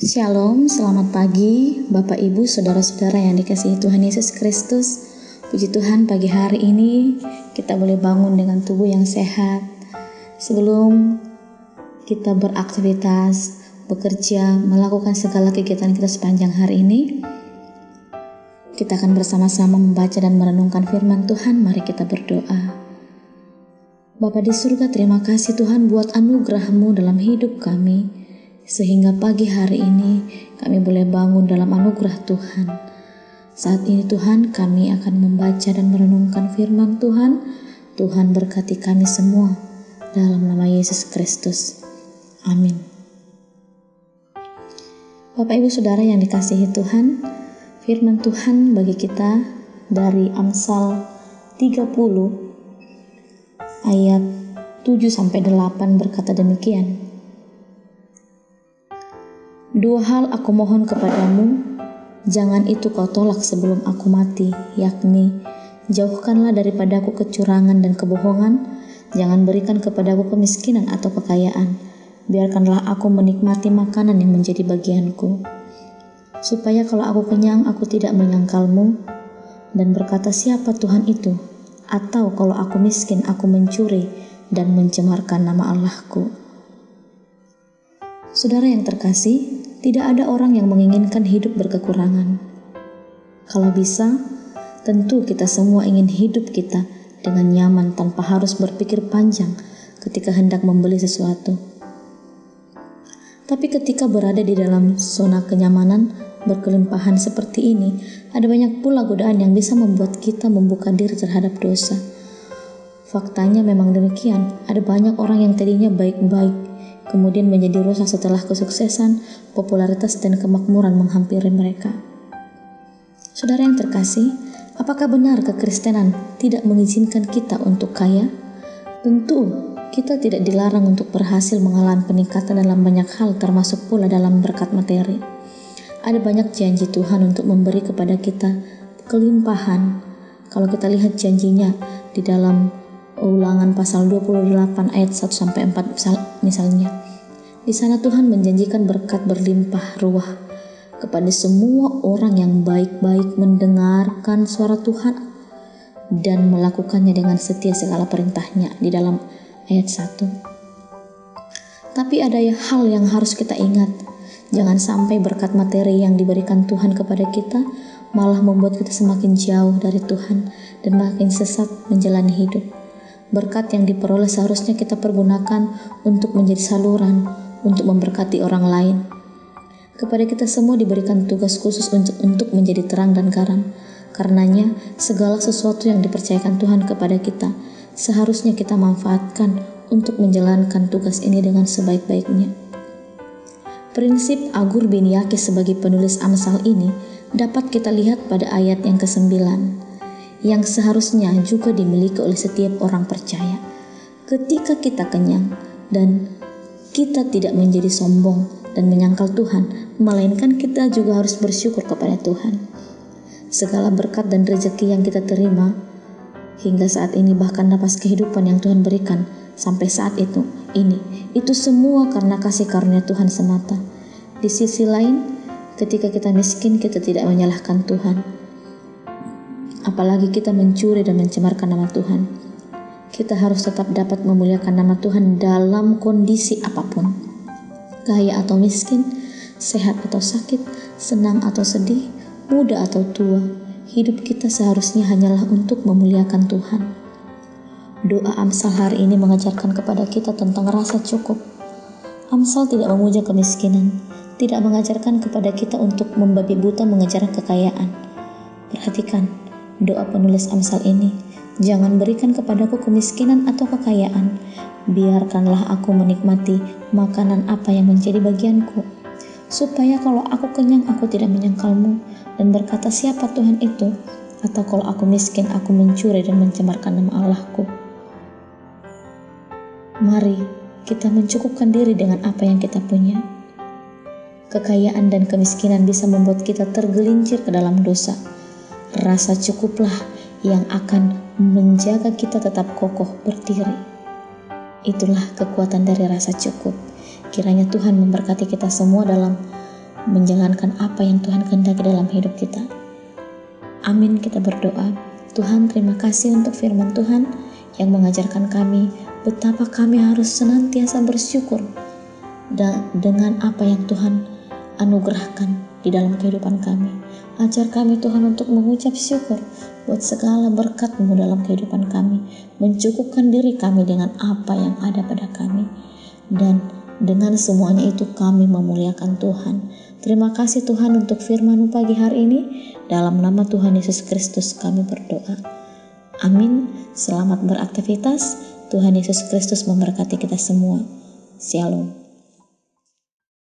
Shalom, selamat pagi Bapak Ibu, Saudara-saudara yang dikasihi Tuhan Yesus Kristus. Puji Tuhan, pagi hari ini kita boleh bangun dengan tubuh yang sehat. Sebelum kita beraktivitas, bekerja, melakukan segala kegiatan kita sepanjang hari ini, kita akan bersama-sama membaca dan merenungkan firman Tuhan. Mari kita berdoa. Bapa di surga, terima kasih Tuhan buat anugerah-Mu dalam hidup kami. Sehingga pagi hari ini kami boleh bangun dalam anugerah Tuhan. Saat ini Tuhan, kami akan membaca dan merenungkan firman Tuhan. Tuhan berkati kami semua dalam nama Yesus Kristus. Amin. Bapak Ibu Saudara yang dikasihi Tuhan, firman Tuhan bagi kita dari Amsal 30 ayat 7-8 berkata demikian. Dua hal aku mohon kepadamu, jangan itu kau tolak sebelum aku mati, yakni jauhkanlah daripadaku kecurangan dan kebohongan, jangan berikan kepadaku kemiskinan atau kekayaan, biarkanlah aku menikmati makanan yang menjadi bagianku, supaya kalau aku kenyang aku tidak menyangkalmu, dan berkata siapa Tuhan itu, atau kalau aku miskin aku mencuri dan mencemarkan nama Allahku. Saudara yang terkasih, tidak ada orang yang menginginkan hidup berkekurangan. Kalau bisa, tentu kita semua ingin hidup kita dengan nyaman tanpa harus berpikir panjang ketika hendak membeli sesuatu. Tapi ketika berada di dalam zona kenyamanan berkelimpahan seperti ini, ada banyak pula godaan yang bisa membuat kita membuka diri terhadap dosa. Faktanya memang demikian, ada banyak orang yang tadinya baik-baik, kemudian menjadi rusak setelah kesuksesan, popularitas, dan kemakmuran menghampiri mereka. Saudara yang terkasih, apakah benar kekristenan tidak mengizinkan kita untuk kaya? Tentu, kita tidak dilarang untuk berhasil mengalami peningkatan dalam banyak hal, termasuk pula dalam berkat materi. Ada banyak janji Tuhan untuk memberi kepada kita kelimpahan. Kalau kita lihat janjinya di dalam Ulangan pasal 28 ayat 1-4 misalnya. Di sana Tuhan menjanjikan berkat berlimpah ruah kepada semua orang yang baik-baik mendengarkan suara Tuhan dan melakukannya dengan setia segala perintahnya di dalam ayat 1. Tapi ada hal yang harus kita ingat. Jangan sampai berkat materi yang diberikan Tuhan kepada kita malah membuat kita semakin jauh dari Tuhan dan makin sesat menjalani hidup. Berkat yang diperoleh seharusnya kita pergunakan untuk menjadi saluran untuk memberkati orang lain. Kepada kita semua diberikan tugas khusus untuk menjadi terang dan garam. Karenanya, segala sesuatu yang dipercayakan Tuhan kepada kita seharusnya kita manfaatkan untuk menjalankan tugas ini dengan sebaik-baiknya. Prinsip Agur bin Yakis sebagai penulis Amsal ini dapat kita lihat pada ayat yang ke-9. Yang seharusnya juga dimiliki oleh setiap orang percaya. Ketika kita kenyang dan kita tidak menjadi sombong dan menyangkal Tuhan, melainkan kita juga harus bersyukur kepada Tuhan. Segala berkat dan rezeki yang kita terima hingga saat ini, bahkan napas kehidupan yang Tuhan berikan sampai saat itu semua karena kasih karunia Tuhan semata. Di sisi lain, ketika kita miskin, kita tidak menyalahkan Tuhan. Apalagi kita mencuri dan mencemarkan nama Tuhan. Kita harus tetap dapat memuliakan nama Tuhan dalam kondisi apapun. Kaya atau miskin, sehat atau sakit, senang atau sedih, muda atau tua, hidup kita seharusnya hanyalah untuk memuliakan Tuhan. Doa Amsal hari ini mengajarkan kepada kita tentang rasa cukup. Amsal tidak memuja kemiskinan, tidak mengajarkan kepada kita untuk membabi buta mengejar kekayaan. Perhatikan doa penulis Amsal ini, jangan berikan kepadaku kemiskinan atau kekayaan, biarkanlah aku menikmati makanan apa yang menjadi bagianku, supaya kalau aku kenyang aku tidak menyangkalmu dan berkata siapa Tuhan itu, atau kalau aku miskin aku mencuri dan mencemarkan nama Allahku. Mari kita mencukupkan diri dengan apa yang kita punya. Kekayaan dan kemiskinan bisa membuat kita tergelincir ke dalam dosa. Rasa cukuplah yang akan menjaga kita tetap kokoh berdiri. Itulah kekuatan dari rasa cukup. Kiranya Tuhan memberkati kita semua dalam menjalankan apa yang Tuhan kehendaki dalam hidup kita. Amin. Kita berdoa. Tuhan, terima kasih untuk firman Tuhan yang mengajarkan kami betapa kami harus senantiasa bersyukur dengan apa yang Tuhan anugerahkan di dalam kehidupan kami. Ajar kami Tuhan untuk mengucap syukur buat segala berkat-Mu dalam kehidupan kami, mencukupkan diri kami dengan apa yang ada pada kami, dan dengan semuanya itu kami memuliakan Tuhan. Terima kasih Tuhan untuk firman-Mu pagi hari ini. Dalam nama Tuhan Yesus Kristus kami berdoa. Amin. Selamat beraktivitas. Tuhan Yesus Kristus memberkati kita semua. Shalom.